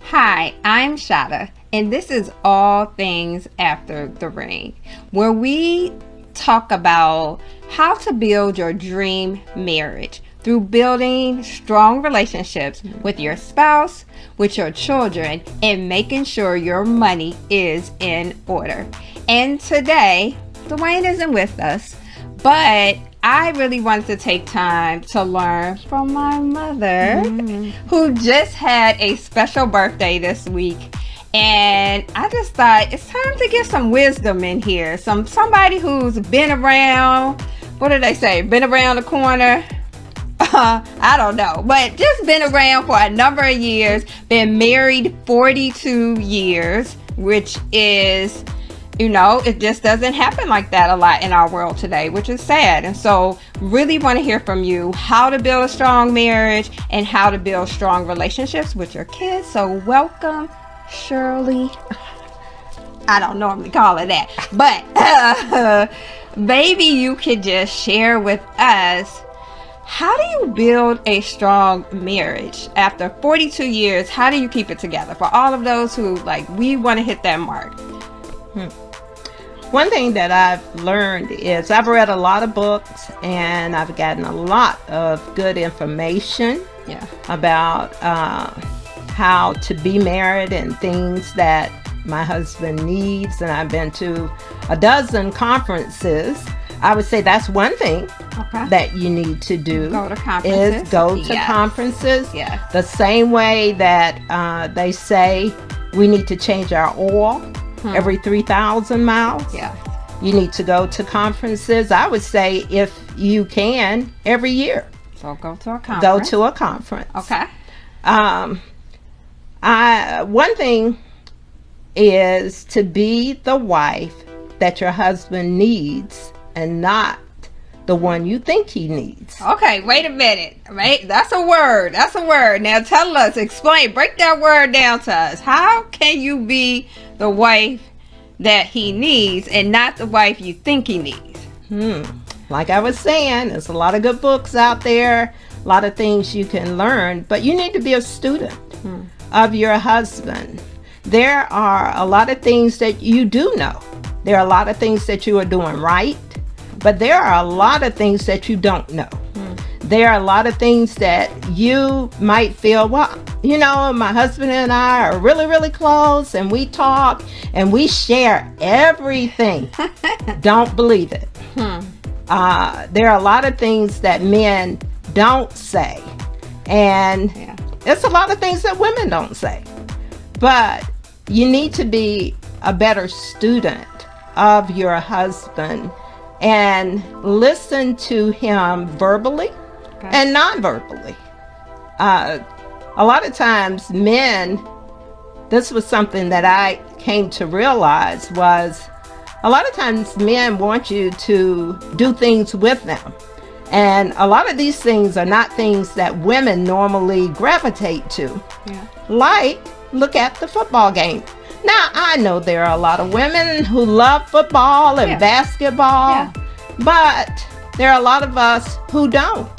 Hi, I'm Sauda, and this is All Things After the Ring, where we talk about how to build your dream marriage through building strong relationships with your spouse, with your children, and making sure your money is in order. And today, Dwayne isn't with us, but I really wanted to take time to learn from my mother, who just had a special birthday this week. And I just thought it's time to get some wisdom in here. Somebody who's been around, what did they say? Been around the corner? I don't know. But just been around for a number of years. Been married 42 years, which is... it just doesn't happen like that a lot in our world today, which is sad. And so really want to hear from you how to build a strong marriage and how to build strong relationships with your kids. So welcome, Shirley. I don't normally call her that, but maybe you could just share with us, how do you build a strong marriage after 42 years? How do you keep it together for all of those who we want to hit that mark? One thing that I've learned is I've read a lot of books and I've gotten a lot of good information about how to be married and things that my husband needs. And I've been to a dozen conferences. I would say that's one thing that you need to do. Go to conferences. Is go to conferences. Yes. The same way that they say we need to change our oil every 3,000 miles. Yeah. You need to go to conferences. I would say, if you can, every year. So go to a conference. Go to a conference. Okay. One thing is to be the wife that your husband needs and not the one you think he needs. Okay, wait a minute. Right? That's a word. Now tell us, explain, break that word down to us. How can you be the wife that he needs and not the wife you think he needs? Like I was saying, there's a lot of good books out there, a lot of things you can learn, but you need to be a student of your husband. There are a lot of things that you do know. There are a lot of things that you are doing right, but there are a lot of things that you don't know. There are a lot of things that you might feel, my husband and I are really, really close and we talk and we share everything. Don't believe it. There are a lot of things that men don't say. And it's a lot of things that women don't say. But you need to be a better student of your husband and listen to him verbally and non-verbally. A lot of times men, this was something that I came to realize, was a lot of times men want you to do things with them. And a lot of these things are not things that women normally gravitate to. Like, look at the football game. Now, I know there are a lot of women who love football and basketball, but there are a lot of us who don't.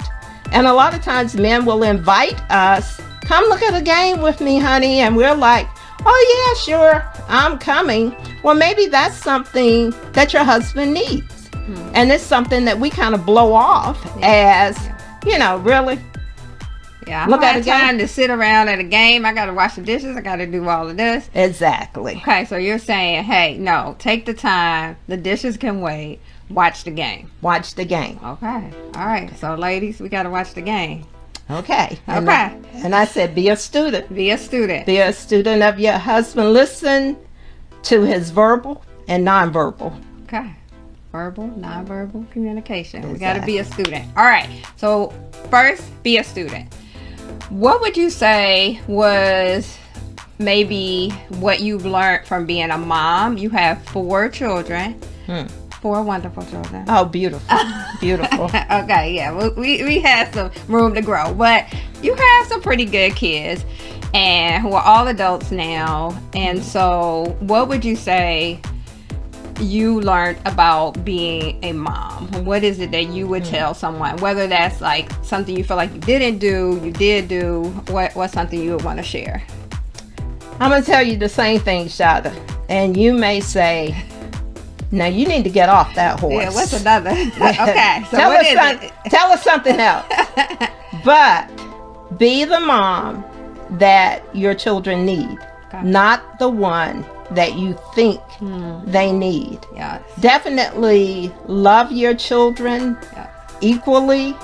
And a lot of times men will invite us, come look at a game with me, honey. And we're like, oh yeah, sure, I'm coming. Well, maybe that's something that your husband needs. And it's something that we kind of blow off as, really. Yeah, I don't have time to sit around at a game. I got to wash the dishes. I got to do all of this. Exactly. Okay, so you're saying, hey, no, take the time. The dishes can wait. Watch the game. Watch the game. Okay. All right. So, ladies, we got to watch the game. Okay. Okay. And I said, be a student. Be a student. Be a student of your husband. Listen to his verbal and nonverbal. Okay. Verbal, nonverbal communication. Exactly. We got to be a student. All right. So, first, be a student. What would you say was maybe what you've learned from being a mom? You have 4 children. 4 wonderful children. Oh, beautiful. Beautiful. Okay, yeah. We had some room to grow. But you have some pretty good kids and who are all adults now. And so what would you say you learned about being a mom? What is it that you would tell someone? Whether that's like something you feel like you didn't do, you did do, what's something you would want to share? I'm going to tell you the same thing, Sauda. And you may say, now you need to get off that horse. Yeah, what's another? Okay, so what is it? Tell us something else. But be the mom that your children need, not the one that you think they need. Yes. Definitely love your children equally,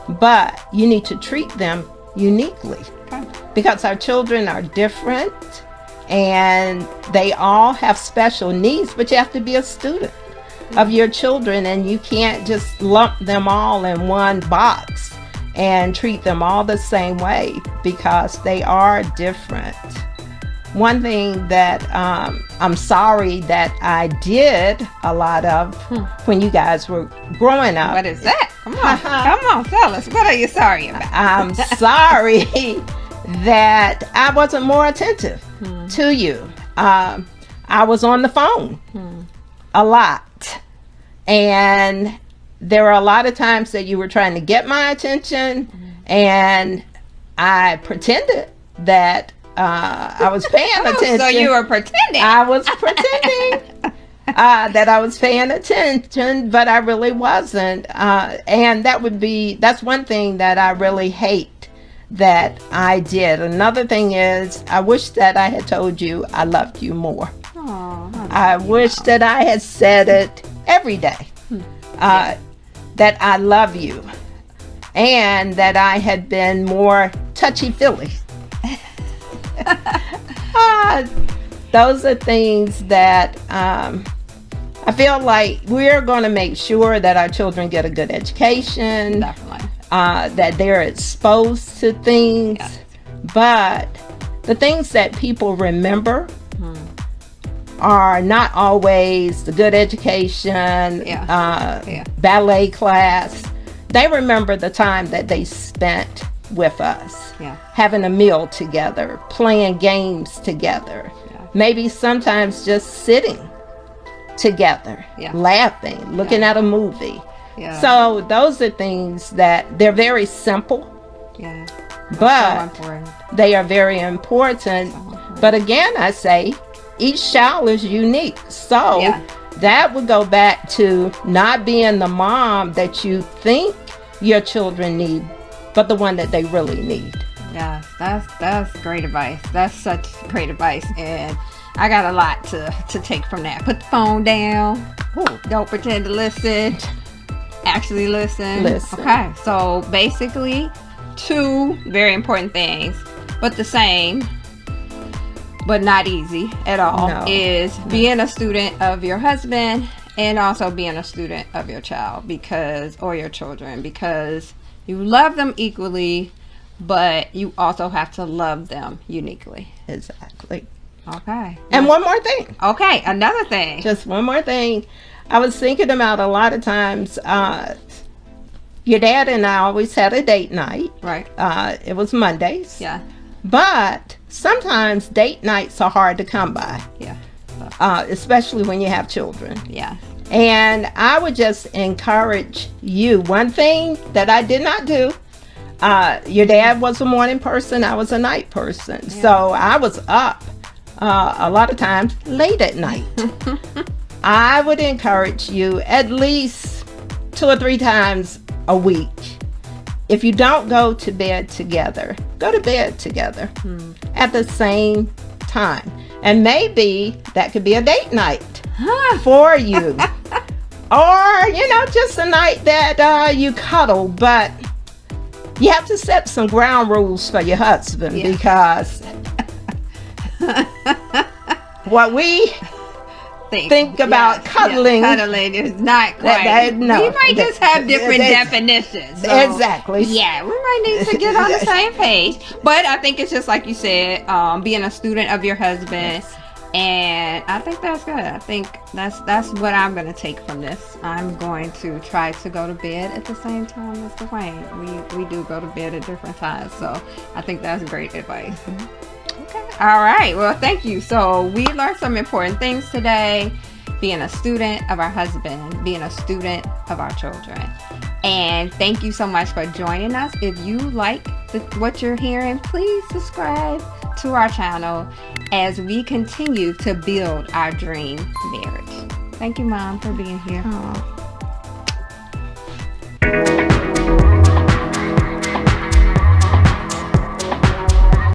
but you need to treat them uniquely. Okay. Because our children are different and they all have special needs, but you have to be a student of your children, and you can't just lump them all in one box and treat them all the same way because they are different. One thing that I'm sorry that I did a lot of when you guys were growing up. What is that? Come on, come on, tell us. What are you sorry about? I'm sorry that I wasn't more attentive to you. I was on the phone a lot. And there were a lot of times that you were trying to get my attention, and I pretended that I was paying attention. So you were pretending. I was pretending that I was paying attention, but I really wasn't. And that's one thing that I really hate that I did. Another thing is, I wish that I had told you I loved you more. I wish that I had said it every day, that I love you, and that I had been more touchy-feely. Those are things that I feel like we're going to make sure that our children get a good education. Definitely. That they're exposed to things. Yes. But the things that people remember are not always the good education, ballet class. They remember the time that they spent with us, having a meal together, playing games together, maybe sometimes just sitting together, laughing, looking at a movie. So those are things that they're very simple, but so they are very important. But again, I say each child is unique. So that would go back to not being the mom that you think your children need, but the one that they really need. Yeah, that's great advice. That's such great advice, and I got a lot to take from that. Put the phone down. Don't pretend to listen. Actually listen. Okay, so basically 2 very important things, but the same, but not easy at all, is being a student of your husband and also being a student of your child, or your children, because you love them equally, but you also have to love them uniquely. Exactly. Okay. And one more thing. Okay, another thing. Just one more thing. I was thinking about a lot of times, your dad and I always had a date night. Right. It was Mondays. Yeah. But sometimes date nights are hard to come by. Yeah. Especially when you have children. Yeah. And I would just encourage you. One thing that I did not do, your dad was a morning person, I was a night person. Yeah. So I was up a lot of times late at night. I would encourage you at least 2 or 3 times a week. If you don't go to bed together, go to bed together at the same time. And maybe that could be a date night for you. Or, just a night that you cuddle. But you have to set some ground rules for your husband because what we think about cuddling is not quite. We might just have different definitions. So, exactly. Yeah, we might need to get on the same page. But I think it's just like you said, being a student of your husband, and I think that's good. I think that's what I'm going to take from this. I'm going to try to go to bed at the same time as Dwayne. We do go to bed at different times, so I think that's great advice. Okay. All right. Well, thank you. So we learned some important things today. Being a student of our husband, being a student of our children. And thank you so much for joining us. If you like what you're hearing, please subscribe to our channel as we continue to build our dream marriage. Thank you, Mom, for being here. Oh,